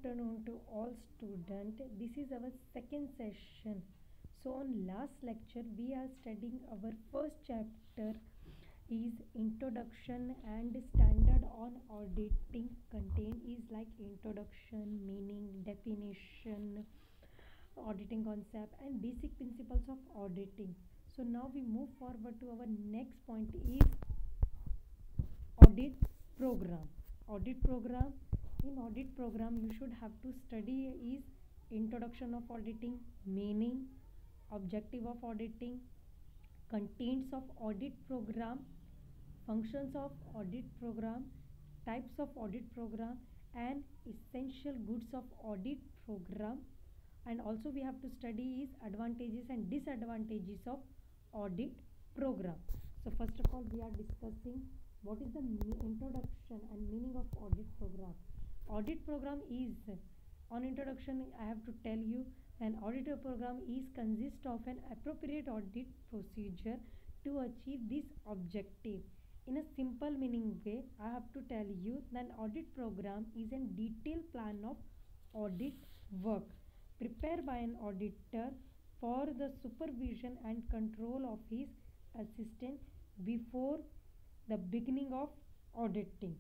afternoon to all students. This is our second session. So on last lecture we are studying our first chapter is introduction and standard on auditing. Contain is like introduction, meaning, definition, auditing concept and basic principles of auditing. So now we move forward to our next point is audit program. Audit program, in audit program you should have to study is introduction of auditing, meaning, objective of auditing, contents of audit program, functions of audit program, types of audit program and essential goods of audit program. And also we have to study is advantages and disadvantages of audit program. So first of all we are discussing what is the introduction and meaning of audit program. Audit program is, on introduction I have to tell you, an audit program is consist of an appropriate audit procedure to achieve this objective. In a simple meaning way I have to tell you that an audit program is a detailed plan of audit work prepared by an auditor for the supervision and control of his assistant before the beginning of auditing.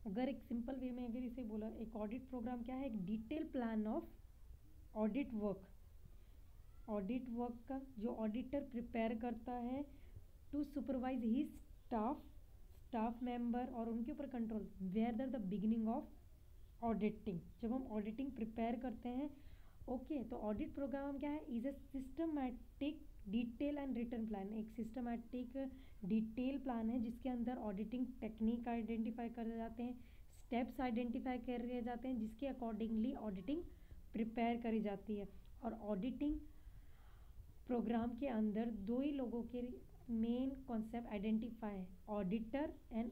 अगर एक simple way में अगर इसे बोला, एक audit programme क्या है, एक detail plan of audit work. Audit work का जो ऑडिटर प्रिपेयर करता है टू सुपरवाइज ही स्टाफ मेंबर और उनके ऊपर control where the beginning of auditing. जब हम ऑडिटिंग प्रिपेयर करते हैं ओके तो ऑडिट प्रोग्राम क्या है, is a systematic detail and return plan. एक सिस्टमैटिक डिटेल प्लान है जिसके अंदर ऑडिटिंग टेक्निक आइडेंटिफाई करे जाते हैं, स्टेप्स आइडेंटिफाई करे जाते हैं जिसके अकॉर्डिंगली ऑडिटिंग प्रिपेयर करी जाती है. और ऑडिटिंग प्रोग्राम के अंदर दो ही लोगों के मेन कॉन्सेप्ट आइडेंटिफाई है, auditor and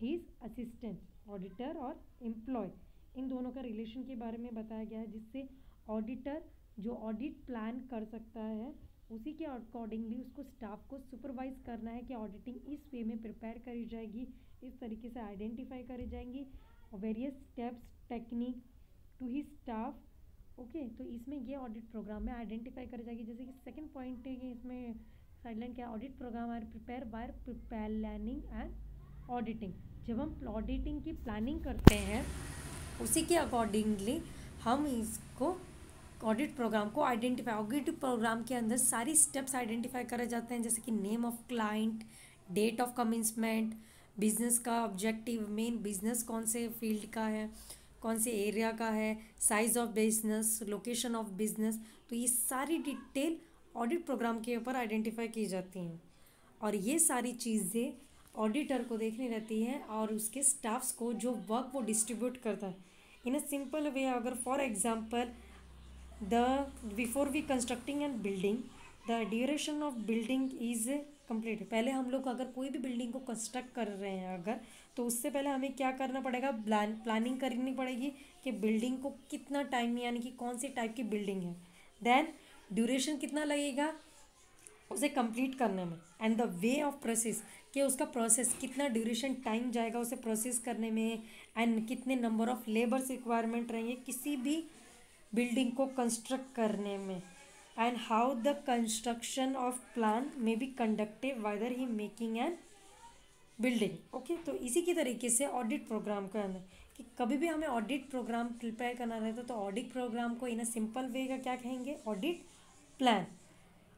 his assistant. Auditor और एम्प्लॉय, इन दोनों का रिलेशन के बारे में बताया गया है जिससे ऑडिटर जो ऑडिट प्लान कर सकता है उसी के अकॉर्डिंगली उसको स्टाफ को सुपरवाइज करना है कि ऑडिटिंग इस वे में प्रिपेयर करी जाएगी, इस तरीके से आइडेंटिफाई करी जाएंगी various steps technique to he staff. Okay तो इसमें ये ऑडिट प्रोग्राम में आइडेंटिफाई करी जाएगी. जैसे कि सेकंड पॉइंट है कि इसमें साइडलाइन क्या, audit program are prepare by planning and auditing. जब हम ऑडिटिंग की प्लानिंग करते हैं उसी के अकॉर्डिंगली हम इसको ऑडिट प्रोग्राम को आइडेंटिफाई, ऑडिट प्रोग्राम के अंदर सारी स्टेप्स आइडेंटिफाई करे जाते हैं जैसे कि name of client, date of commencement, business का ऑब्जेक्टिव, मेन बिजनेस कौन से फील्ड का है, कौन से एरिया का है, size of business, location of business. तो ये सारी डिटेल ऑडिट प्रोग्राम के ऊपर आइडेंटिफाई की जाती हैं और ये सारी चीज़ें ऑडिटर को देखनी रहती हैं और उसके स्टाफ्स को जो वर्क वो डिस्ट्रीब्यूट करता है. इन अ सिंपल वे अगर for example before we constructing and building the duration of building is complete. पहले हम लोग अगर कोई भी बिल्डिंग को कंस्ट्रक्ट कर रहे हैं अगर तो उससे पहले हमें क्या करना पड़ेगा, प्लानिंग करनी पड़ेगी कि बिल्डिंग को कितना टाइम यानी कि कौन सी टाइप की बिल्डिंग है, देन ड्यूरेशन कितना लगेगा उसे कंप्लीट करने में and the way of process कि उसका प्रोसेस कितना ड्यूरेशन टाइम जाएगा उसे प्रोसेस करने में एंड कितने नंबर ऑफ लेबर्स रिक्वायरमेंट रहेंगे किसी भी बिल्डिंग को कंस्ट्रक्ट करने में and how the construction of plan may be conducted whether he making N building. Okay तो इसी की तरीके से ऑडिट प्रोग्राम का है कि कभी भी हमें ऑडिट प्रोग्राम प्रिपेयर करना रहता है तो ऑडिट प्रोग्राम को इन अ सिंपल वे का क्या कहेंगे, ऑडिट प्लान.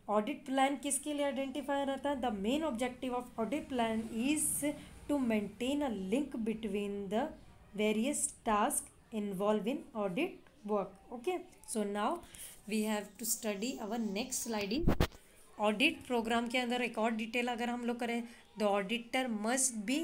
ऑडिट प्लान किसके लिए आइडेंटिफाई रहता है, the main objective of audit plan is to maintain a link between the various task involve in audit work. Okay so now we have to study our next slide is audit programme के अंदर एक और detail अगर हम लोग करें, the auditor must be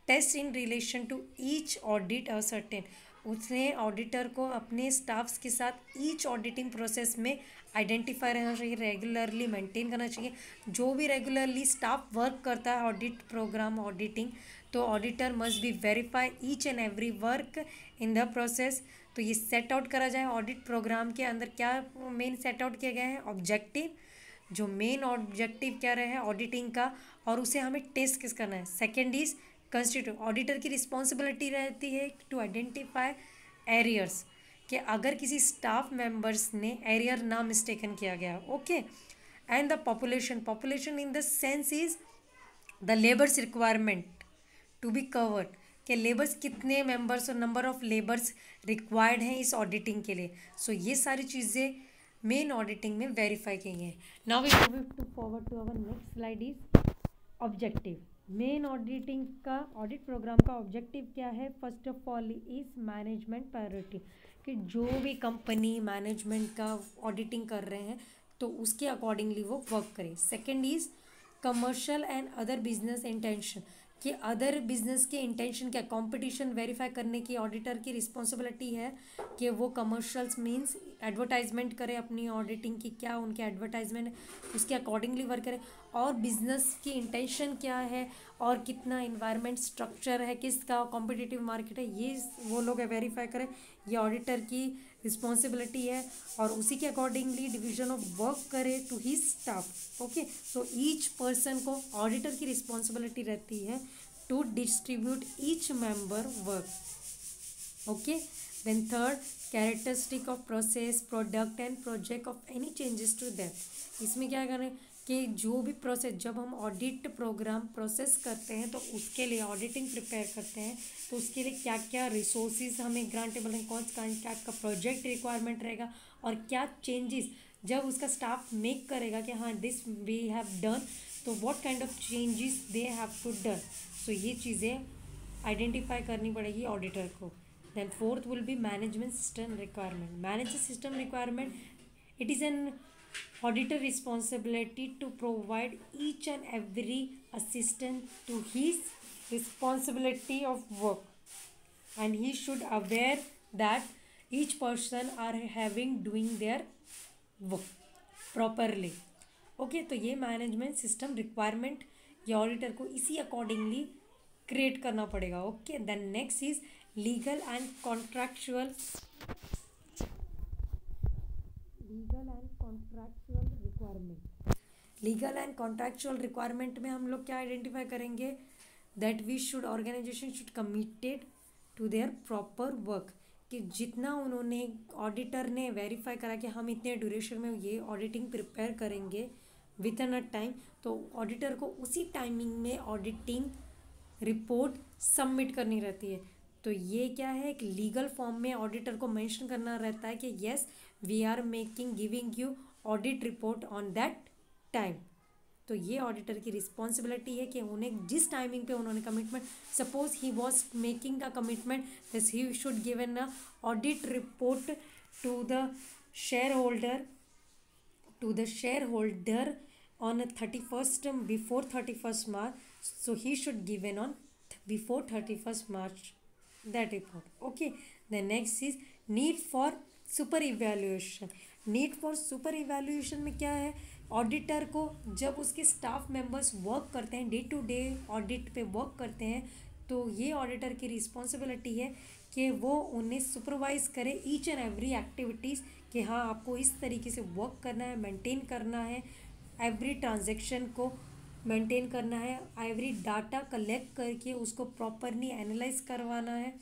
test in relation to each audit a certain. उसने auditor को अपने स्टाफ्स के साथ ईच ऑडिटिंग प्रोसेस में आइडेंटिफाई रहना चाहिए, रेगुलरली मेंटेन करना चाहिए. जो भी रेगुलरली स्टाफ वर्क करता है ऑडिट प्रोग्राम ऑडिटिंग तो auditor must B verify each and every work in the process. तो ये सेट आउट करा जाए ऑडिट प्रोग्राम के अंदर क्या मेन सेट आउट किया गया है, ऑब्जेक्टिव, जो मेन ऑब्जेक्टिव क्या रहे ऑडिटिंग का और उसे हमें टेस्ट किस करना है. सेकेंड इज कंस्टिट्यूट, ऑडिटर की रिस्पॉन्सिबिलिटी रहती है टू आइडेंटिफाई एरियर्स कि अगर किसी स्टाफ मेंबर्स ने एरियर ना मिस्टेकन किया गया, okay. And the population in the sense is the labours requirement to be covered, कि लेबर्स कितने मेंबर्स और नंबर ऑफ लेबर्स रिक्वायर्ड हैं इस ऑडिटिंग के लिए। सो ये सारी चीज़ें मेन ऑडिटिंग में वेरीफाई की हैं। Now we move to forward to our next slide is objective. Main auditing का ऑडिट प्रोग्राम का ऑब्जेक्टिव क्या है? First of all is management priority, कि जो भी कंपनी मैनेजमेंट का ऑडिटिंग कर रहे हैं तो उसके अकॉर्डिंगली वो वर्क करे। Second is commercial and other business intention, कि अदर बिजनेस के इंटेंशन क्या, कंपटीशन वेरीफाई करने की ऑडिटर की रिस्पॉन्सिबिलिटी है कि वो कमर्शियल्स मीन्स एडवर्टाइजमेंट करे अपनी ऑडिटिंग की, क्या उनके एडवर्टाइजमेंट उसके अकॉर्डिंगली वर्क करे, और बिजनेस की इंटेंशन क्या है और कितना इन्वायरमेंट स्ट्रक्चर है, किसका कॉम्पिटिटिव मार्केट है, ये वो लोग वेरीफाई करें। ये ऑडिटर की रिस्पॉन्सिबिलिटी है और उसी के अकॉर्डिंगली डिवीजन ऑफ वर्क करे to he staff. Okay, so each person को ऑडिटर की रिस्पॉन्सिबिलिटी रहती है to distribute each member work. Okay, then third characteristic of process product and project of any changes to that. इसमें क्या करें कि जो भी प्रोसेस, जब हम ऑडिट प्रोग्राम प्रोसेस करते हैं तो उसके लिए ऑडिटिंग प्रिपेयर करते हैं तो उसके लिए क्या क्या रिसोर्सेज हमें ग्रांटेबल हैं, कौन क्या का प्रोजेक्ट रिक्वायरमेंट रहेगा और क्या चेंजेस जब उसका स्टाफ मेक करेगा कि हाँ दिस वी हैव डन, तो what kind of changes they have to done. So ये चीज़ें आइडेंटिफाई करनी पड़ेगी ऑडिटर को। Then fourth will be management system requirement. Management system requirement, it is an auditor responsibility to provide each and every assistant to his responsibility of work, and he should aware that each person are having doing their work properly. Okay, तो ये management system requirement ये auditor को इसी accordingly create करना पड़ेगा। Okay, then next is legal and contractual requirement. Legal and contractual requirement में हम लोग क्या आइडेंटिफाई करेंगे? That we should organisation should committed to their proper work, कि जितना उन्होंने ऑडिटर ने वेरीफाई करा कि हम इतने ड्यूरेशन में ये ऑडिटिंग प्रिपेयर करेंगे विद इन अ टाइम, तो ऑडिटर को उसी टाइमिंग में ऑडिटिंग रिपोर्ट सबमिट करनी रहती है। तो ये क्या है, एक लीगल फॉर्म में ऑडिटर को मेंशन करना रहता है कि yes we are making giving you audit report on that time. तो ये ऑडिटर की रिस्पॉन्सिबिलिटी है कि उन्हें जिस टाइमिंग पे उन्होंने commitment, suppose he was making the commitment this he should given a audit report to the shareholder on 31st before 31st March, so he should given on before 31st March that report. Okay, the next is need for super evaluation. Need for super evaluation में क्या है, auditor को जब उसके staff members work करते हैं, day to day audit पे work करते हैं, तो ये ऑडिटर की रिस्पॉन्सिबिलिटी है कि वो उन्हें सुपरवाइज करे ईच एंड एवरी एक्टिविटीज़, कि हाँ आपको इस तरीके से वर्क करना है, मेंटेन करना है, एवरी ट्रांजेक्शन को मेंटेन करना है, एवरी डाटा कलेक्ट करके उसको प्रॉपरली एनालाइज करवाना है,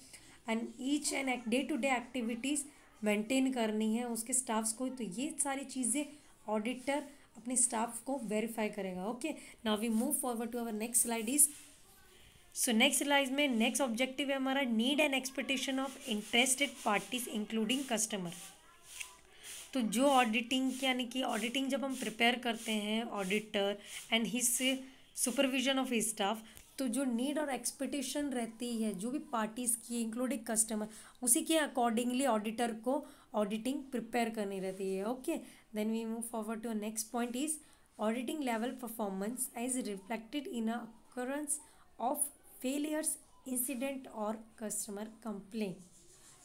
and each and day to day activities maintain करनी है उसके स्टाफ्स को। तो ये सारी चीज़ें ऑडिटर अपने स्टाफ को वेरीफाई करेगा। Okay, now we move forward to our next slide is. So next slide में नेक्स्ट ऑब्जेक्टिव है हमारा need and expectation of interested parties including customer. तो जो ऑडिटिंग यानी कि ऑडिटिंग जब हम प्रिपेयर करते हैं auditor and his supervision of his staff, तो जो नीड और एक्सपेक्टेशन रहती है जो भी पार्टीज़ की इंक्लूडिंग कस्टमर, उसी के अकॉर्डिंगली ऑडिटर को ऑडिटिंग प्रिपेयर करनी रहती है। Okay, then we move forward to next point is auditing level performance as reflected in occurrence of failures incident और कस्टमर कंप्लेंट।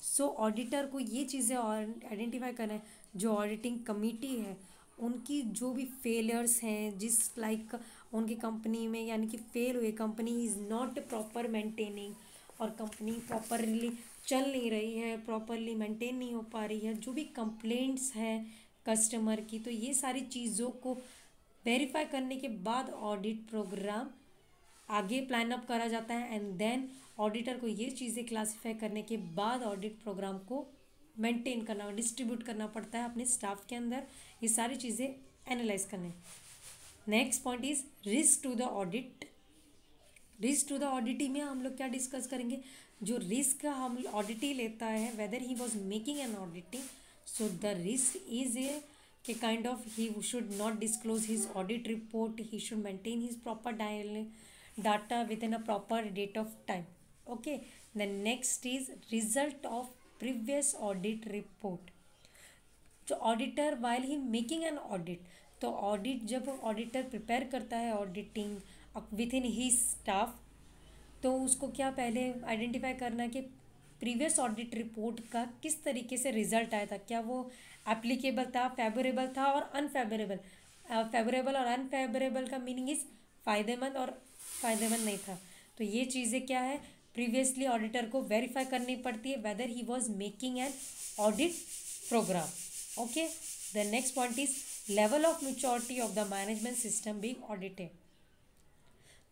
सो ऑडिटर को ये चीज़ें आइडेंटिफाई करना है, जो ऑडिटिंग कमिटी है उनकी जो भी फेलियर्स हैं, जिस लाइक उनकी कंपनी में यानी कि फेल हुए, company is not proper maintaining और कंपनी प्रॉपरली चल नहीं रही है, प्रॉपरली मेंटेन नहीं हो पा रही है, जो भी कंप्लेंट्स हैं कस्टमर की, तो ये सारी चीज़ों को वेरीफाई करने के बाद ऑडिट प्रोग्राम आगे प्लान अप करा जाता है, एंड देन ऑडिटर को ये चीज़ें क्लासीफाई करने के बाद ऑडिट प्रोग्राम को मेंटेन करना, डिस्ट्रीब्यूट करना पड़ता है अपने स्टाफ के अंदर, ये सारी चीज़ें एनालाइज करने। Next point is risk to the audit. Risk to the auditee में हम लोग क्या डिस्कस करेंगे, जो रिस्क हम ऑडिटी लेता है, whether he was making an auditing, so the risk is a कि kind of he should not disclose his audit report, he should maintain his proper data with in a proper date of time. Okay, the next is result of previous audit report. जो auditor while he making an audit, तो audit जब auditor prepare करता है auditing within ही staff, तो उसको क्या पहले identify करना कि प्रीवियस ऑडिट रिपोर्ट का किस तरीके से रिजल्ट आया था, क्या वो एप्लीकेबल था, फेवरेबल था और अनफेवरेबल। फेवरेबल और अनफेवरेबल का मीनिंग इज फ़ायदेमंद और फ़ायदेमंद नहीं था। तो ये चीज़ें क्या है, प्रीवियसली ऑडिटर को वेरीफाई करनी पड़ती है whether he was making an audit programme. Okay, the next point is level of maturity of the management system being audited.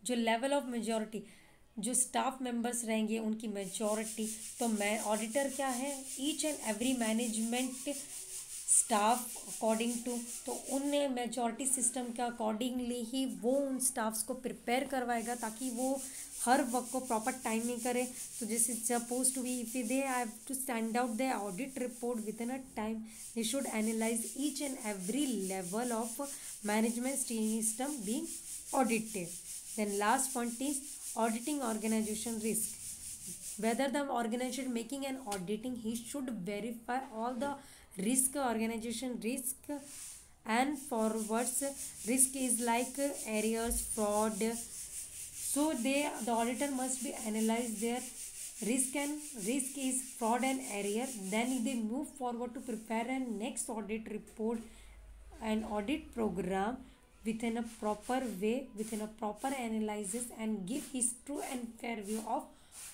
जो लेवल ऑफ मेजॉरिटी, जो स्टाफ मेंबर्स रहेंगे उनकी मेजॉरिटी, तो मैं ऑडिटर क्या है, each and every management staff according to, तो उन मेजॉरिटी सिस्टम के अकॉर्डिंगली ही वो उन स्टाफ्स को प्रिपेयर करवाएगा ताकि वो हर वर्क को प्रॉपर टाइम में करे। तो जैसे suppose to be if they have to stand out the audit report with in a time, they should analyse each and every level of management system being audited. Then last point is auditing organization risk. Whether the organization making an auditing, he should verify all the risk, organization risk and forwards risk is like errors, fraud. So the auditor must be analyze their risk is fraud and error. Then they move forward to prepare a next audit report and audit program within a proper way, within a proper analysis, and give his true and fair view of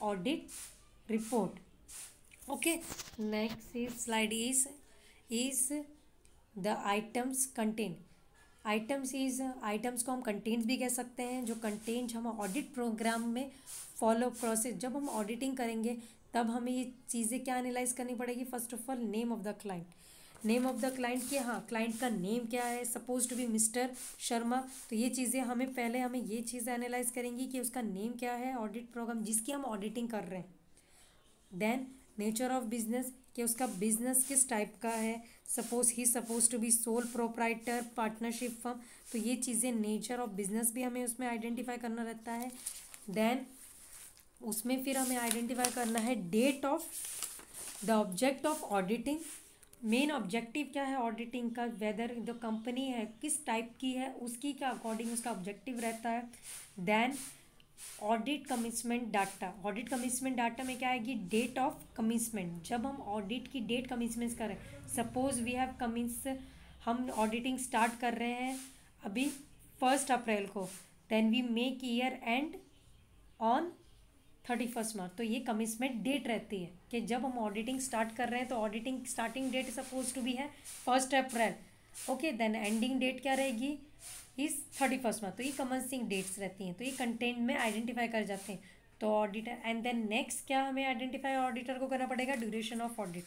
audit report. Okay, next is slide is the items contained. Items को हम contents भी कह सकते हैं, जो content हम audit programme में follow process, जब हम ऑडिटिंग करेंगे तब हमें ये चीज़ें क्या एनालाइज करनी पड़ेगी। First of all name of the client, name of the client के, हाँ क्लाइंट का नेम क्या है, suppose to be mister Sharma, तो ये चीज़ें हमें पहले हमें ये चीज़ एनालाइज करेंगी कि उसका नेम क्या है ऑडिट प्रोग्राम जिसकी हम ऑडिटिंग कर रहे हैं। देन नेचर ऑफ बिजनेस, कि उसका बिजनेस किस टाइप का है, suppose to be sole proprietor, partnership firm, तो ये चीज़ें नेचर ऑफ बिजनेस भी हमें उसमें आइडेंटिफाई करना रहता है। देन उसमें फिर हमें आइडेंटिफाई करना है date of the object of auditing, main objective क्या है ऑडिटिंग का, वेदर द कंपनी है किस टाइप की है उसकी क्या अकॉर्डिंग उसका ऑब्जेक्टिव रहता है। Then audit commitment data, audit commitment data में क्या आएगी, डेट ऑफ कमिटमेंट, जब हम ऑडिट की डेट कमिटमेंट करें, सपोज वी हैव कमिट्स, हम ऑडिटिंग स्टार्ट कर रहे हैं अभी 1 अप्रैल को, then we make year end on 31 March, तो ये कमिटमेंट डेट रहती है कि जब हम ऑडिटिंग स्टार्ट कर रहे हैं तो auditing starting date suppose to be है 1 अप्रैल। ओके, देन एंडिंग डेट क्या रहेगी इस 31 मार्च, तो ये कमेंसिंग डेट्स रहती हैं, तो ये कंटेंट में आइडेंटिफाई कर जाते हैं। तो ऑडिटर एंड देन नेक्स्ट क्या हमें आइडेंटिफाई ऑडिटर को करना पड़ेगा, duration of audit.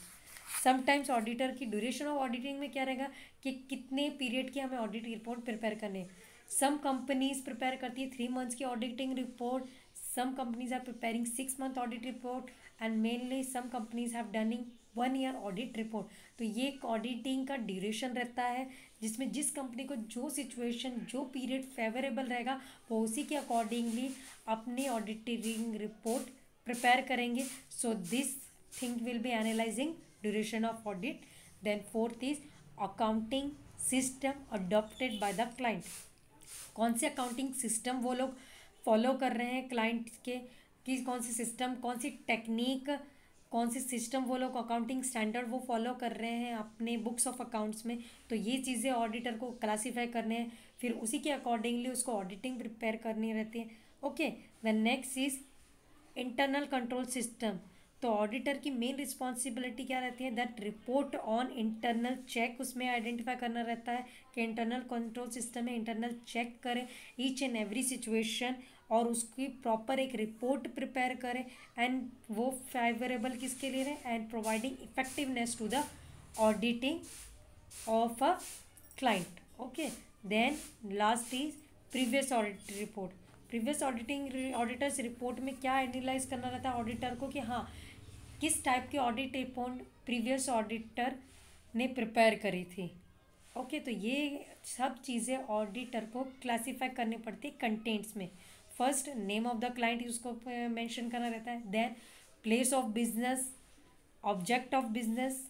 Sometimes auditor की ड्यूरेशन ऑफ ऑडिटिंग में क्या रहेगा कि कितने पीरियड की हमें ऑडिट रिपोर्ट प्रिपेयर करनी है। सम कंपनीज प्रिपेयर करती है 3 मंथ्स की auditing report, some companies are preparing 6 month audit report and mainly some companies have done 1 year audit report। तो ये ऑडिटिंग का ड्यूरेशन रहता है जिसमें जिस कंपनी को जो सिचुएशन जो पीरियड फेवरेबल रहेगा वो उसी के अकॉर्डिंगली अपनी ऑडिटिंग रिपोर्ट प्रिपेयर करेंगे। So this thing will be analysing duration of audit. Then fourth is accounting system adopted by the client, कौन से अकाउंटिंग सिस्टम वो लोग फॉलो कर रहे हैं क्लाइंट के, कि कौन सी सिस्टम, कौन सी टेक्निक, कौन सी सिस्टम वो लोग अकाउंटिंग स्टैंडर्ड वो फॉलो कर रहे हैं अपने बुक्स ऑफ अकाउंट्स में। तो ये चीज़ें ऑडिटर को क्लासीफाई करने हैं, फिर उसी के अकॉर्डिंगली उसको ऑडिटिंग प्रिपेयर करनी रहती है। Okay, the next is internal control system. तो ऑडिटर की मेन रिस्पॉन्सिबिलिटी क्या रहती है, that report on internal check, उसमें आइडेंटिफाई करना रहता है कि इंटरनल कंट्रोल सिस्टम में इंटरनल चेक करें ईच एंड एवरी सिचुएशन और उसकी प्रॉपर एक रिपोर्ट प्रिपेयर करें, एंड वो फेवरेबल किसके लिए रहे, and providing effectiveness to the auditing of a client. Okay, then last is previous audit report. Previous auditors report में क्या एनालाइज करना रहता है ऑडिटर को कि हाँ किस टाइप की ऑडिट रिपोर्ट प्रीवियस ऑडिटर ने प्रिपेयर करी थी. ओके, तो ये सब चीज़ें ऑडिटर को क्लासीफाई करनी पड़ती है कंटेंट्स में. First name of the client उसको मेंशन करना रहता है. Then place of business, object of business,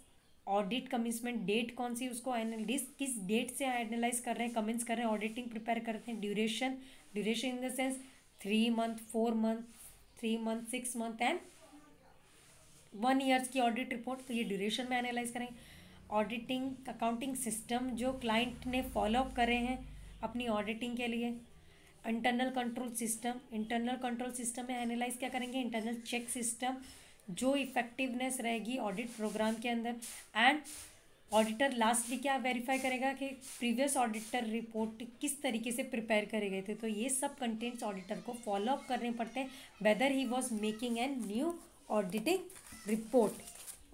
audit commitment date कौन सी उसको एनालिस किस डेट से एनालाइज कर रहे हैं, कमेंट्स कर रहे हैं, ऑडिटिंग प्रिपेयर करते हैं. Duration in the sense 3 month, 4 month, 3 month, 6 month and 1 years की ऑडिट रिपोर्ट, तो ये ड्यूरेशन में एनालाइज करेंगे. ऑडिटिंग अकाउंटिंग सिस्टम जो क्लाइंट ने फॉलोअप करे हैं अपनी ऑडिटिंग के लिए. इंटरनल कंट्रोल सिस्टम में एनालाइज क्या करेंगे, इंटरनल चेक सिस्टम जो इफेक्टिवनेस रहेगी ऑडिट प्रोग्राम के अंदर. एंड ऑडिटर लास्टली क्या वेरीफाई करेगा कि प्रीवियस ऑडिटर रिपोर्ट किस तरीके से प्रिपेयर करे गए थे. तो ये सब कंटेंट्स ऑडिटर को फॉलो अप करने पड़ते हैं whether he was making an new auditing report.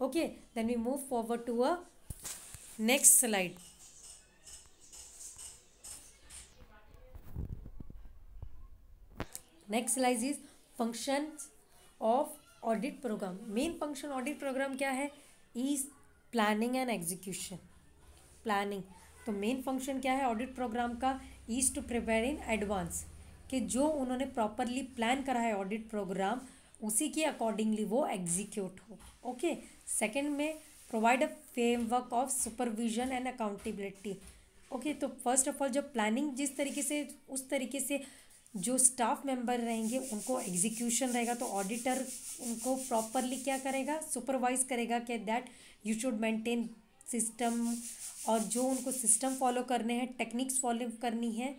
Okay, then we move forward to a next slide. Next slide is functions of audit programme. Main function audit programme क्या है, is planning and execution. Planning, तो main function क्या है audit programme का, is to prepare in advance, कि जो उन्होंने properly plan करा है ऑडिट प्रोग्राम उसी के अकॉर्डिंगली वो एग्जीक्यूट हो. ओके, सेकेंड में provide a framework of supervision and accountability. Okay, तो फर्स्ट ऑफ ऑल जब प्लानिंग जिस तरीके से उस तरीके से जो स्टाफ मेंबर रहेंगे उनको एग्जीक्यूशन रहेगा, तो ऑडिटर उनको प्रॉपरली क्या करेगा, सुपरवाइज करेगा कि that you should maintain system, और जो उनको सिस्टम फॉलो करने हैं, टेक्निक्स फॉलो करनी है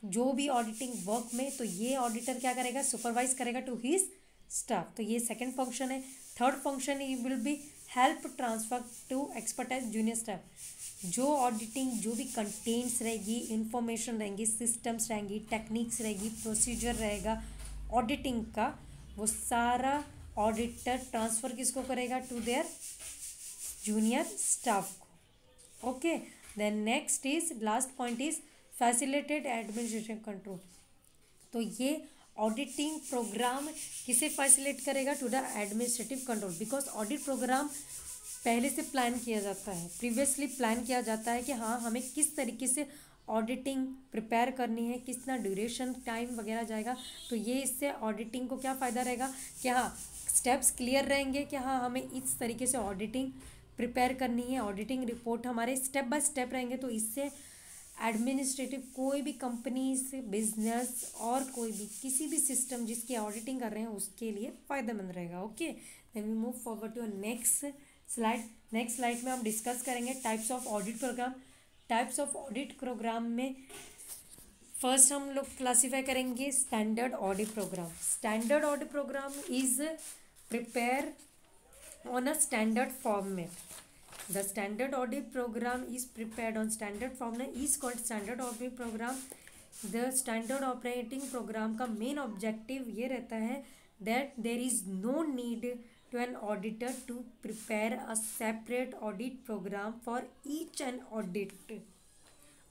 जो भी ऑडिटिंग वर्क में, तो ये ऑडिटर क्या करेगा, सुपरवाइज करेगा टू हिज स्टाफ. तो ये सेकंड फंक्शन है. Third function he will be help transfer to expertise junior staff. जो ऑडिटिंग जो भी कंटेंट्स रहेगी, इंफॉर्मेशन रहेंगी, सिस्टम्स रहेंगी, टेक्निक्स रहेगी, प्रोसीजर रहेगा ऑडिटिंग का, वो सारा ऑडिटर ट्रांसफ़र किसको करेगा, टू देयर जूनियर स्टाफ को. Okay, then next is last point is facilitated administrative control. तो ये ऑडिटिंग प्रोग्राम किसे फैसिलिटेट करेगा, to the administrative control, because audit programme पहले से प्लान किया जाता है, प्रीवियसली प्लान किया जाता है कि हाँ हमें किस तरीके से ऑडिटिंग प्रिपेयर करनी है, कितना ड्यूरेशन टाइम वगैरह जाएगा. तो ये इससे ऑडिटिंग को क्या फ़ायदा रहेगा कि हाँ स्टेप्स क्लियर रहेंगे कि हाँ हमें इस तरीके से ऑडिटिंग प्रिपेयर करनी है, ऑडिटिंग रिपोर्ट हमारे स्टेप बाय स्टेप रहेंगे. तो इससे एडमिनिस्ट्रेटिव कोई भी कंपनी से बिजनेस और कोई भी किसी भी सिस्टम जिसकी ऑडिटिंग कर रहे हैं उसके लिए फ़ायदेमंद रहेगा. Okay, then we move forward to next slide. Next slide में हम डिस्कस करेंगे types of audit programme. Types of audit programme में फर्स्ट हम लोग क्लासीफाई करेंगे standard audit programme. Standard audit programme is prepare on a standard format. The standard audit programme is prepared on standard format is called standard audit programme. The standard operating programme का main objective ये रहता है that there is no need to an auditor to prepare a separate audit program for each an audit.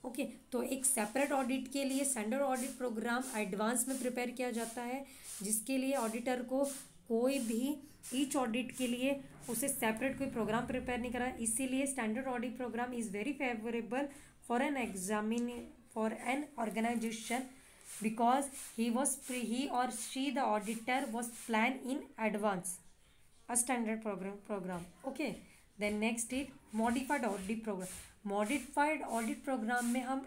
Okay, तो एक separate audit के लिए standard audit programme advance में prepare किया जाता है, जिसके लिए ऑडिटर को कोई भी ईच ऑडिट के लिए उसे सेपरेट कोई प्रोग्राम प्रिपेयर नहीं करा. इसीलिए standard audit programme is very favourable for an organisation because he or she the auditor was planned in advance. A standard program. Okay, then next is modified audit program. modified audit program में हम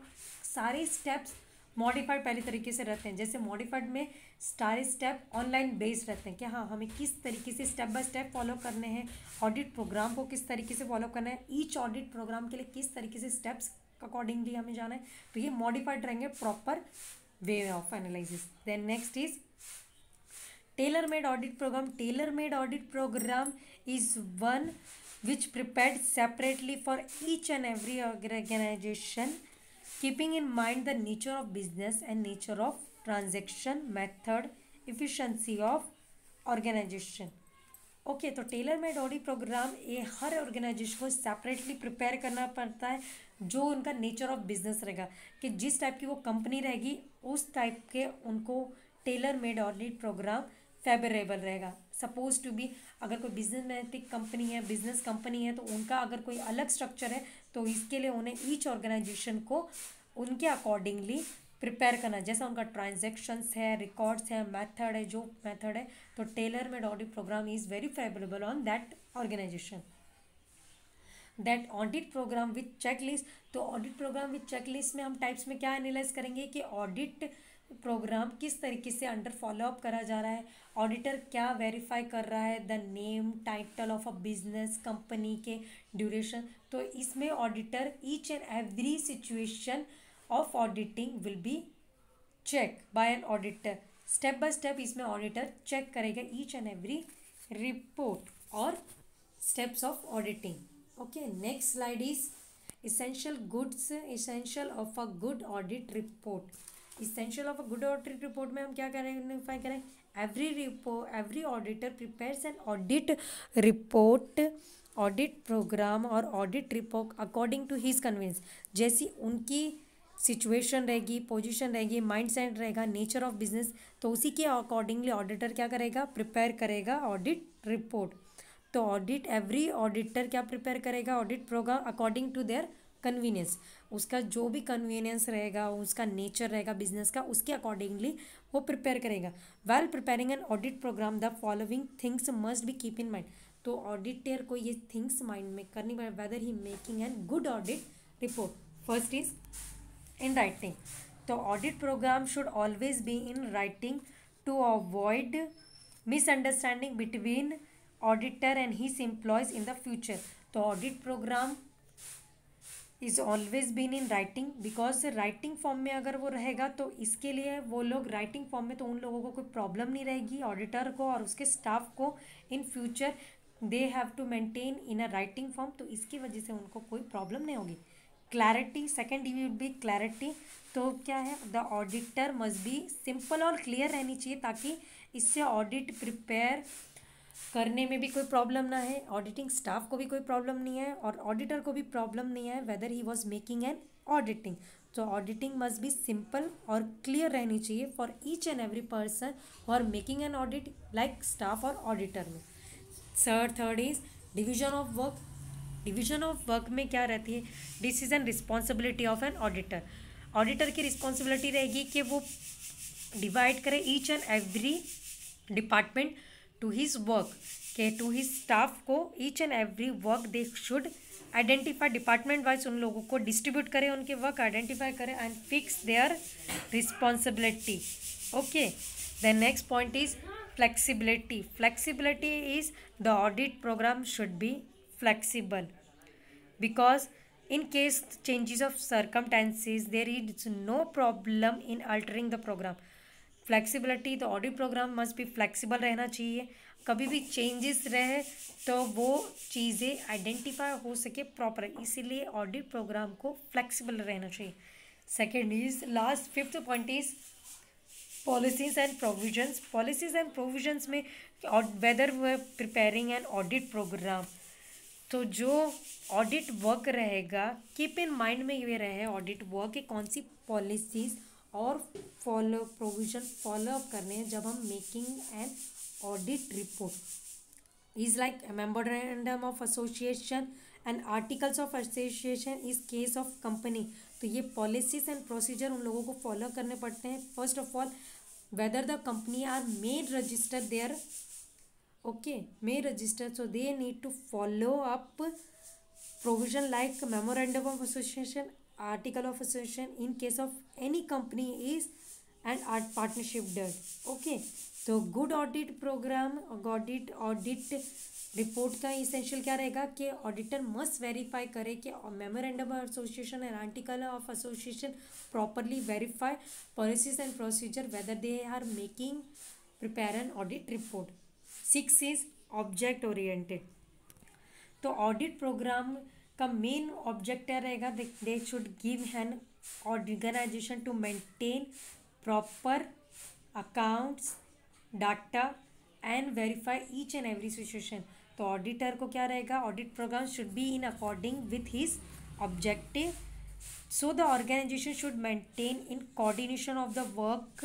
सारे steps modified पहले तरीके से रहते हैं. जैसे modified में सारे स्टेप ऑनलाइन बेस्ड रहते हैं कि हाँ हमें किस तरीके से स्टेप बाय स्टेप फॉलो करने हैं, ऑडिट प्रोग्राम को किस तरीके से फॉलो करना है, ईच ऑडिट प्रोग्राम के लिए किस तरीके से स्टेप्स अकॉर्डिंगली हमें जाना है. तो ये मॉडिफाइड रहेंगे, proper way of analysis. Then next is tailor-made audit program. Tailor-made audit program is one which prepared separately for each and every organization, keeping in mind the nature of business and nature of transaction, method, efficiency of organisation. Okay, तो tailor made audit programme ये हर organisation को separately prepare करना पड़ता है, जो उनका nature of business रहेगा, कि जिस टाइप की वो कंपनी रहेगी उस टाइप के उनको tailor made audit programme favourable रहेगा। सपोज टू बी, अगर कोई बिजनेस कंपनी है, बिजनेस कंपनी है, तो उनका अगर कोई अलग स्ट्रक्चर है तो इसके लिए उन्हें ईच ऑर्गेनाइजेशन को उनके अकॉर्डिंगली प्रिपेयर करना, जैसा उनका ट्रांजैक्शंस है, रिकॉर्ड्स है, मेथड है, जो मेथड है, तो tailor made audit programme is very favourable on that organisation. That audit programme with checklist, तो ऑडिट प्रोग्राम विथ चेकलिस्ट में हम टाइप्स में क्या एनालाइज करेंगे कि ऑडिट प्रोग्राम किस तरीके से अंडर फॉलोअप करा जा रहा है, ऑडिटर क्या वेरीफाई कर रहा है, the name, title of a business, company के ड्यूरेशन। तो इसमें auditor each and every situation of auditing will be check by an auditor. Step by step इसमें ऑडिटर चेक करेगा ईच एंड एवरी रिपोर्ट और steps of auditing. Okay, next slide is essential goods, essential of a good audit report. Essential of a good audit report में हम क्या करें, every auditor prepares an audit report, audit program और audit report according to his convenience, जैसी उनकी situation रहेगी, position रहेगी, mindset रहेगा, नेचर ऑफ बिजनेस, तो उसी के अकॉर्डिंगली ऑडिटर क्या करेगा, प्रिपेयर करेगा ऑडिट रिपोर्ट। तो ऑडिट, एवरी ऑडिटर क्या प्रिपेयर करेगा, audit programme according to their convenience, उसका जो भी कन्वीनियंस रहेगा, उसका नेचर रहेगा बिजनेस का, उसके अकॉर्डिंगली वो प्रिपेयर करेगा। Well preparing an audit programme the following things must be keep in mind, तो ऑडिटर को ये थिंग्स माइंड में करनी पड़े whether he making an good audit report. First is in writing, तो audit program should always be in writing to avoid misunderstanding between auditor and his employees in the future. तो audit programme is always been in writing, because writing form में अगर वो रहेगा तो इसके लिए वो लोग राइटिंग फॉर्म में, तो उन लोगों को कोई प्रॉब्लम नहीं रहेगी, ऑडिटर को और उसके स्टाफ को in future they have to maintain in a writing form, तो इसकी वजह से उनको कोई प्रॉब्लम नहीं होगी। Clarity, second would be clarity, तो क्या है, the auditor must be simple और क्लियर रहनी चाहिए, ताकि इससे ऑडिट प्रिपेयर करने में भी कोई प्रॉब्लम ना है, ऑडिटिंग स्टाफ को भी कोई प्रॉब्लम नहीं है और ऑडिटर को भी प्रॉब्लम नहीं है whether he was making an auditing. तो ऑडिटिंग मस्ट बी सिंपल और क्लियर रहनी चाहिए for each and every person who are making an audit, like staff और ऑडिटर में। Third is division of work. Division of work में क्या रहती है, decision responsibility of an auditor. Auditor की रिस्पॉन्सिबिलिटी रहेगी कि वो डिवाइड करे each and every department to his work, के टू हिज स्टाफ को each and every work they should identify, department wise उन लोगों को डिस्ट्रीब्यूट करें, उनके वर्क आइडेंटिफाई करें and fix their responsibility. Okay, the next point is flexibility. Flexibility is the audit program should be flexible, because in case changes of circumstances there is no problem in altering the program. Flexibility, तो audit program must be flexible रहना चाहिए, कभी भी changes रहे तो वो चीज़ें identify हो सके प्रॉपर, इसीलिए ऑडिट प्रोग्राम को फ्लेक्सिबल रहना चाहिए। Second is last, fifth point is policies and provisions. Policies and provisions में whether we preparing an audit program, तो जो ऑडिट वर्क रहेगा, कीप इन माइंड में ये रहे ऑडिट वर्क की कौन सी पॉलिसीज और प्रोविजन फॉलो अप करने हैं जब हम making an audit report. Is like memorandum of association and articles of association is case of company. तो ये पॉलिसीज एंड प्रोसीजर उन लोगों को फॉलो करने पड़ते हैं। First of all, whether the company are made register there, okay, may register, so they need to follow up provision like memorandum of association, article of association in case of any company is and art partnership done. Okay, तो good audit programme, audit report का essential क्या रहेगा कि auditor must verify करे कि memorandum of association and article of association properly verify policies and procedure whether they are making prepare an audit report. 6 is object oriented. तो audit programme का main object क्या रहेगा, they should give an organisation to maintain proper accounts, data and verify each and every situation. तो auditor को क्या रहेगा, audit program should be in according with his objective. So the organization should maintain in coordination of the work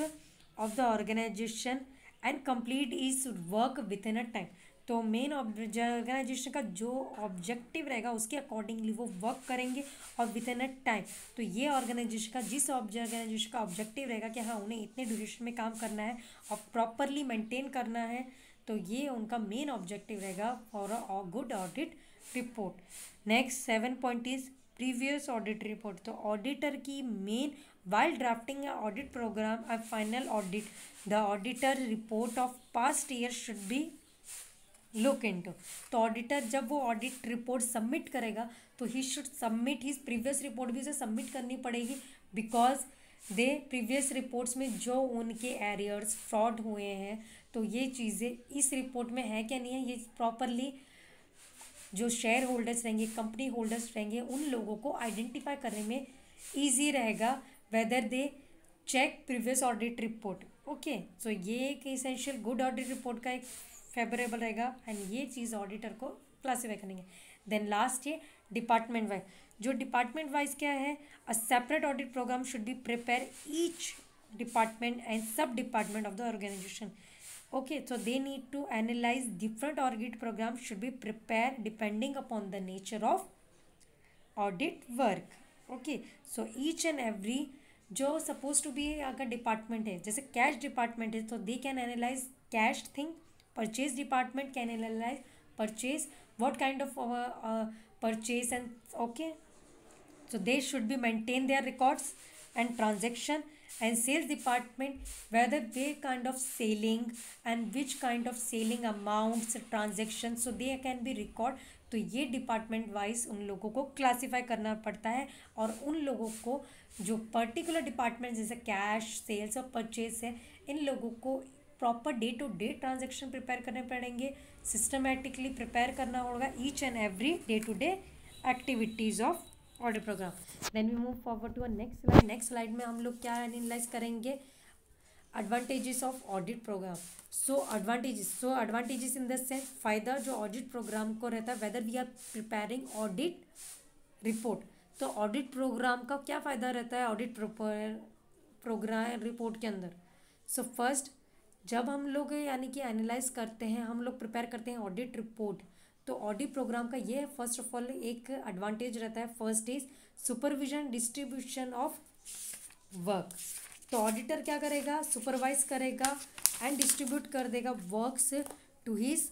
of the organization and complete its work within a time. तो main organisation का जो objective रहेगा उसके accordingly वो work करेंगे और with in a time. तो ये ऑर्गेनाइजेशन का जिस ऑर्गेनाइजेशन का ऑब्जेक्टिव रहेगा कि हाँ उन्हें इतने ड्यूरेशन में काम करना है और प्रॉपरली मेंटेन करना है, तो ये उनका मेन ऑब्जेक्टिव रहेगा for a good audit report. Next 7 point is previous audit report. तो ऑडिटर की main while drafting a audit program a final audit the auditor report of past year should be look into. तो auditor जब वो audit report submit करेगा तो he should submit his previous report भी उसे submit करनी पड़ेगी, बिकॉज दे प्रीवियस रिपोर्ट्स में जो उनके एरियर्स फ्रॉड हुए हैं तो ये चीज़ें इस रिपोर्ट में है क्या नहीं है, ये प्रॉपरली जो शेयर होल्डर्स रहेंगे, कंपनी होल्डर्स रहेंगे, उन लोगों को आइडेंटिफाई करने में ईजी रहेगा whether they check previous audit report. Okay, so ये एक इसेंशियल गुड ऑडिट रिपोर्ट का एक फेवरेबल रहेगा एंड ये चीज़ ऑडिटर को क्लासीफाई करेंगे. देन लास्ट है डिपार्टमेंट वाइज. जो डिपार्टमेंट वाइज क्या है, a separate audit program should be prepare each department and sub department of the organisation. Okay, so they need to analyze different audit programs should be prepared depending upon the nature of audit work. Okay, so each and every जो supposed to be अगर department है, जैसे cash department है तो they can analyse cash thing. Purchase department can analyse purchase, what kind of purchase and okay. So they should be maintain their records and transaction. And sales department whether they kind of selling and which kind of selling amounts transactions so they can be record. तो ये department wise उन लोगों को classify करना पड़ता है और उन लोगों को जो पर्टिकुलर डिपार्टमेंट जैसे कैश सेल्स और परचेज है इन लोगों को proper day to day transaction prepare करने पड़ेंगे, सिस्टमेटिकली प्रिपेयर करना होगा each and every day to day activities of audit programme. Then we move forward to next slide. Next slide में हम लोग क्या एनालाइज करेंगे, advantages of audit programme. Advantages in the sense फायदा जो ऑडिट प्रोग्राम को रहता है whether we are preparing audit report. तो ऑडिट प्रोग्राम का क्या फ़ायदा रहता है ऑडिट प्रोग्राम रिपोर्ट के अंदर. सो फर्स्ट जब हम लोग यानी कि एनालाइज करते हैं, हम लोग प्रिपेयर करते हैं ऑडिट रिपोर्ट, तो ऑडिट प्रोग्राम का ये फर्स्ट ऑफ ऑल एक एडवांटेज रहता है. First is supervision distribution of work. तो ऑडिटर क्या करेगा, सुपरवाइज करेगा एंड डिस्ट्रीब्यूट कर देगा works to his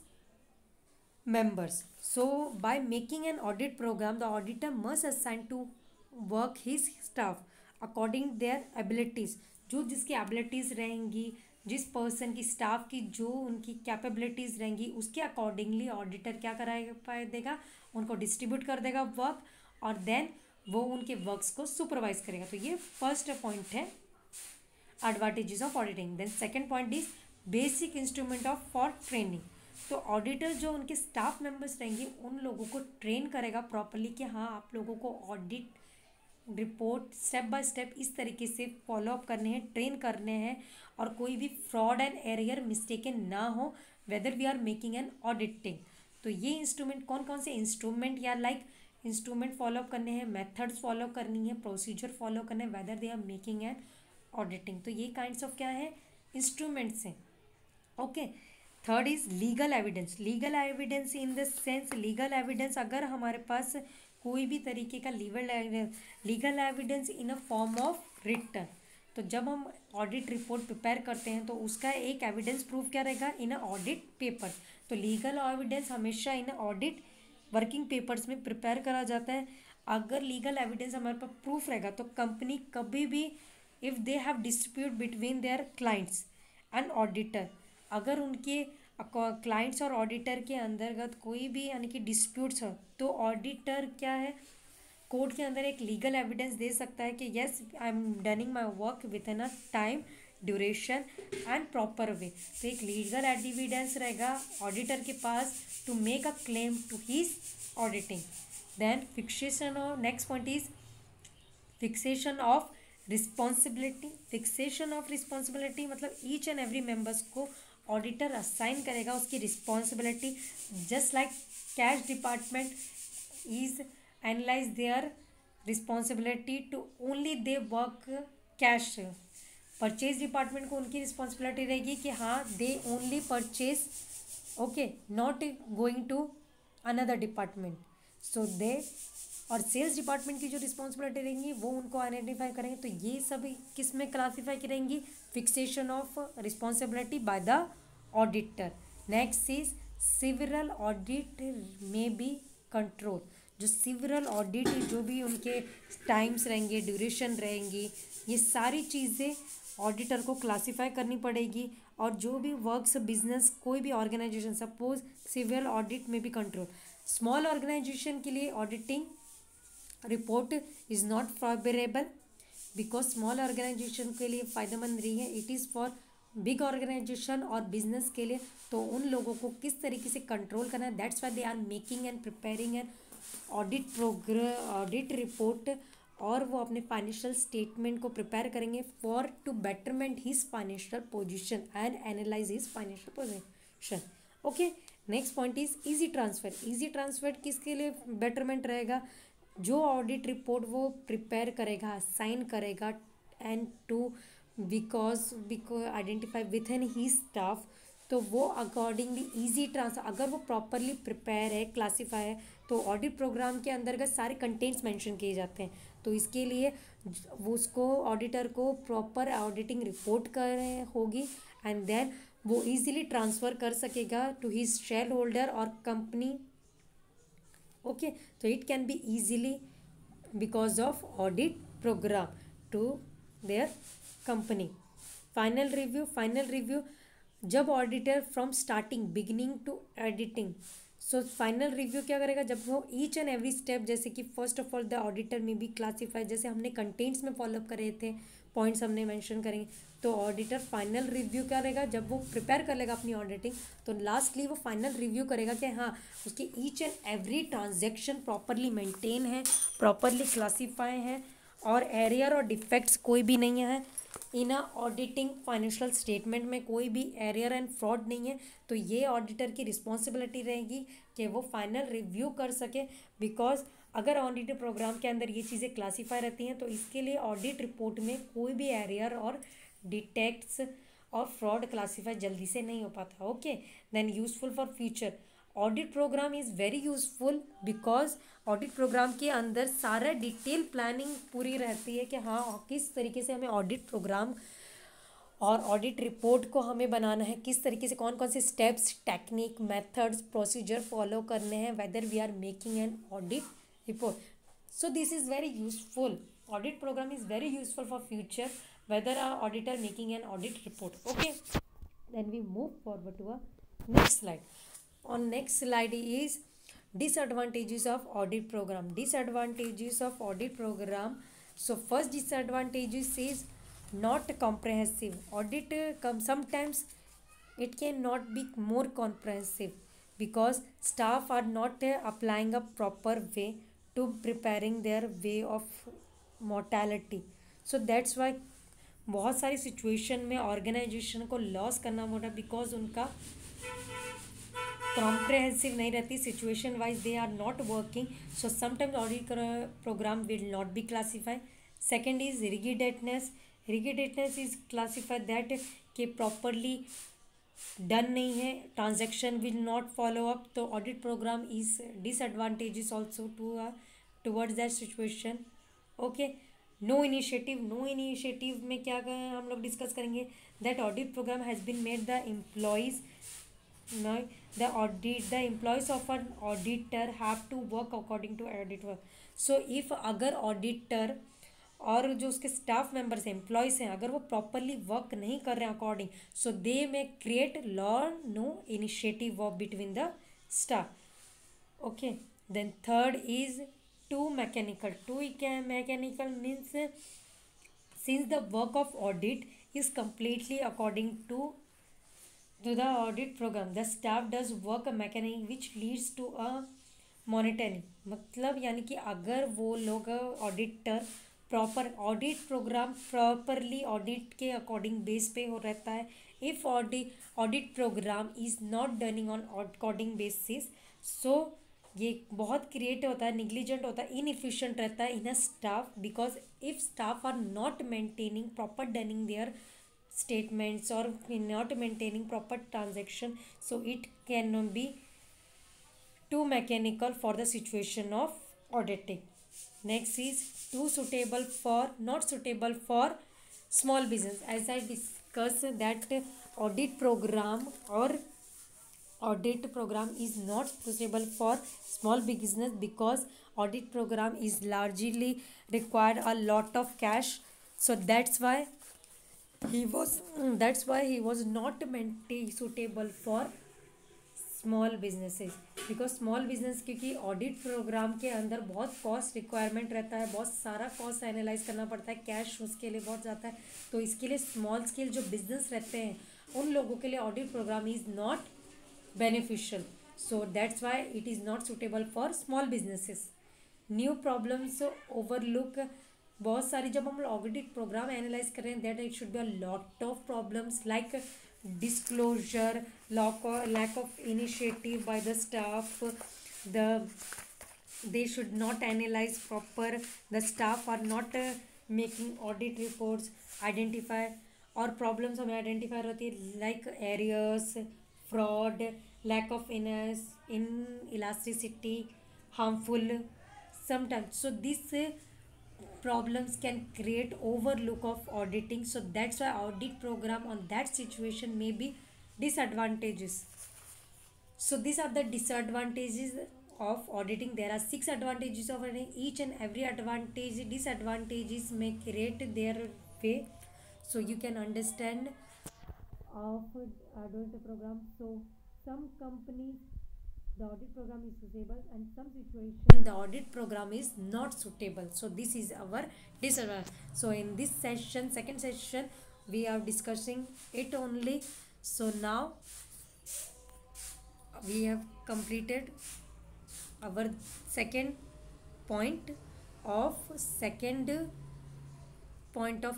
members. So by making an audit program the auditor must assign to work his staff according their abilities. जो जिसकी abilities रहेंगी, जिस पर्सन की स्टाफ की जो उनकी कैपेबिलिटीज़ रहेंगी उसके अकॉर्डिंगली ऑडिटर क्या कराए देगा, उनको डिस्ट्रीब्यूट कर देगा वर्क और देन वो उनके वर्क्स को सुपरवाइज करेगा. तो ये फर्स्ट पॉइंट है advantages of auditing. Then second point is basic instrument of for training. तो ऑडिटर जो उनके स्टाफ मेंबर्स रहेंगे उन लोगों को ट्रेन करेगा प्रॉपरली कि हाँ आप लोगों को audit report step by step इस तरीके से फॉलो अप करने हैं, ट्रेन करने हैं और कोई भी फ्रॉड एंड एरियर मिस्टेकन ना हो whether we are making an auditing. तो ये इंस्ट्रूमेंट कौन कौन से इंस्ट्रूमेंट या इंस्ट्रूमेंट फॉलो करने हैं, मेथड्स फॉलो करनी है, प्रोसीजर फॉलो करने हैं whether they are making an auditing. तो ये काइंड्स ऑफ क्या है इंस्ट्रूमेंट्स हैं. Okay, third is legal evidence. Legal evidence in the sense legal evidence अगर हमारे पास कोई भी तरीके का legal evidence in a form of written. तो जब हम ऑडिट रिपोर्ट प्रिपेयर करते हैं तो उसका एक एविडेंस प्रूफ क्या रहेगा इन अ ऑडिट पेपर. तो लीगल एविडेंस हमेशा इन ऑडिट वर्किंग पेपर्स में प्रिपेयर करा जाता है. अगर लीगल एविडेंस हमारे पास प्रूफ रहेगा तो कंपनी कभी भी if they have dispute between their clients and auditor, अगर उनके क्लाइंट्स और ऑडिटर के अंतर्गत कोई भी यानी कि डिस्प्यूट्स हो तो ऑडिटर क्या है कोर्ट के अंदर एक लीगल एविडेंस दे सकता है कि yes I am dunning my work with in a time duration and proper way. तो एक लीगल एविडेंस रहेगा ऑडिटर के पास to make a claim to his auditing. Then fixation of next point is fixation of responsibility, fixation of responsibility मतलब each and every members को auditor assign करेगा उसकी responsibility, just like cash department is analyse their responsibility to only they work cash. Purchase department को उनकी responsibility रहेगी कि हाँ they only purchase, okay, not going to another department, so they. और sales department की जो रिस्पॉन्सिबिलिटी रहेंगी वो उनको आइडेंटिफाई करेंगे। तो ये सब किस में क्लासीफाई करेंगी, fixation of responsibility by the auditor. Next is civil audit में बी कंट्रोल, जो सिविल ऑडिट जो भी उनके टाइम्स रहेंगे, ड्यूरेशन रहेंगी, ये सारी चीज़ें ऑडिटर को क्लासीफाई करनी पड़ेगी। और जो भी वर्क्स बिजनेस कोई भी ऑर्गेनाइजेशन, सपोज सिविल ऑडिट में भी कंट्रोल, स्मॉल ऑर्गेनाइजेशन के लिए auditing report is not favourable because small organisation के लिए फ़ायदेमंद नहीं है, it is for big organisation और बिजनेस के लिए। तो उन लोगों को किस तरीके से कंट्रोल करना है, that's why they are making and preparing an audit report, और वो अपने फाइनेंशियल स्टेटमेंट को प्रिपेयर करेंगे for to betterment his financial position and analyse his financial position. Okay, next point is easy transfer. Easy transfer किसके लिए betterment रहेगा, जो audit report वो प्रिपेयर करेगा, साइन करेगा and to because identify within he staff, तो वो accordingly easy transfer, अगर वो प्रॉपरली प्रिपेयर है, क्लासीफाई है, तो ऑडिट प्रोग्राम के अंतर्गत सारे कंटेंट्स मेंशन किए जाते हैं। तो इसके लिए वो उसको ऑडिटर को प्रॉपर ऑडिटिंग रिपोर्ट कर होगी एंड देन वो इजीली ट्रांसफ़र कर सकेगा टू हिज शेयर होल्डर और कंपनी। ओके, तो it can be easily because of audit programme to their company. Final review जब auditor from starting beginning to editing, so final review क्या करेगा, जब वो ईच एंड एवरी स्टेप, जैसे कि first of all the auditor में B classify, जैसे हमने कंटेंट्स में फॉलोअप करे थे, पॉइंट्स हमने मेंशन करेंगे, तो ऑडिटर फाइनल रिव्यू क्या रहेगा, जब वो प्रिपेयर कर लेगा अपनी ऑडिटिंग, तो लास्टली वो फाइनल रिव्यू करेगा कि हाँ उसकी each and every transaction properly maintain है, प्रॉपरली क्लासीफाई है और एरियर और डिफेक्ट्स कोई भी नहीं है इन ऑडिटिंग फाइनेंशियल स्टेटमेंट में, कोई भी एरियर एंड फ्रॉड नहीं है। तो ये ऑडिटर की रिस्पॉन्सिबिलिटी रहेगी कि वो फाइनल रिव्यू कर सके, बिकॉज अगर ऑडिट प्रोग्राम के अंदर ये चीज़ें क्लासीफाई रहती हैं तो इसके लिए ऑडिट रिपोर्ट में कोई भी एरियर और डिटेक्ट्स और फ्रॉड क्लासीफाई जल्दी से नहीं हो पाता। Okay, then useful for future, audit programme is very useful because audit programme के अंदर सारा डिटेल प्लानिंग पूरी रहती है कि हाँ किस तरीके से हमें ऑडिट प्रोग्राम और ऑडिट रिपोर्ट को हमें बनाना है, किस तरीके से कौन कौन से steps, technique, methods, procedure follow करने हैं, whether we are making an audit report. So this is very useful, audit programme is very useful for future whether our auditor making an audit report. Okay, then we move forward to a next slide. On next slide is disadvantages of audit program. Disadvantages of audit program. So first disadvantages is not comprehensive. Audit sometimes it cannot be more comprehensive because staff are not applying a proper way to preparing their way of mortality. So that's why बहुत सारी situation में organisation को loss करना पड़ा because उनका comprehensive नहीं रहती, situation wise they are not working, so sometimes audit programme will not be classify. Second is rigidness. Rigidness is classified that कि प्रॉपरली डन नहीं है, transaction will not follow up, तो audit programme is disadvantages also towards that situation. Okay, no initiative में क्या हम लोग discuss करेंगे, that audit programme has been made the employees the employees of an auditor have to work according to audit work. So if अगर auditor और जो उसके staff members हैं, एम्प्लॉयज़ हैं, अगर वो प्रॉपरली वर्क नहीं कर रहे हैं according, so they may create law no initiative of between the staff. Okay, then third is too mechanical. Too mechanical means since the work of audit is completely according to the audit program, the staff does work mechanically which leads to a monotony. मतलब यानी कि अगर वो लोग auditor proper audit programme properly audit के according base पे हो रहता है. If audit programme is not dunning on according basis, so ये बहुत क्रिएट होता है, निग्लिजेंट होता है, इनएफिशिएंट रहता है in a staff, because if staff are not maintaining proper dunning their statements or not maintaining proper transaction, so it can be too mechanical for the situation of auditing. Next is too suitable for not suitable for small business. As I discussed that audit program or audit program is not suitable for small business because audit program is largely require a lot of cash. So that's why he was not meant suitable for small businesses, because small business क्योंकि audit programme के अंदर बहुत cost requirement रहता है, बहुत सारा cost analyse करना पड़ता है, कैश उसके लिए बहुत जाता है. तो इसके लिए स्मॉल स्केल जो बिजनेस रहते हैं उन लोगों के लिए audit programme is not beneficial. So that's why it is not suitable for small businesses. New problems overlook, बहुत सारी जब हम ऑडिट प्रोग्राम एनालाइज कर रहे हैं that it should be a lot of problems like disclosure, lack of initiative by the staff, the they should not analyze proper, the staff are not making audit reports, identify और problems हमें identify होती है like errors, fraud, lack of in elasticity, harmful sometimes. So this problems can create overlook of auditing, so that's why audit program on that situation may be disadvantages. So these are the disadvantages of auditing. There are 6 advantages of auditing. Each and every advantage disadvantages may create their way, so you can understand of audit program. So some companies the audit program is suitable and some situation the audit program is not suitable. So this is our disadvantage. So in this session, second session, we are discussing it only. So now we have completed our second point of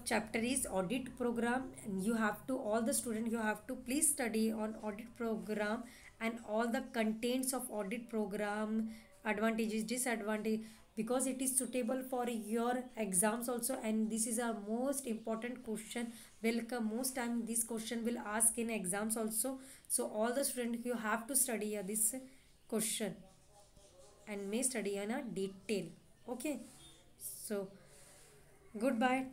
chapter is audit program, and you have to, all the students, you have to please study on audit program and all the contents of audit program, advantages, disadvantage, because it is suitable for your exams also, and this is our most important question, will come most time this question will ask in exams also. So all the students, you have to study this question and may study in a detail. Okay, so goodbye.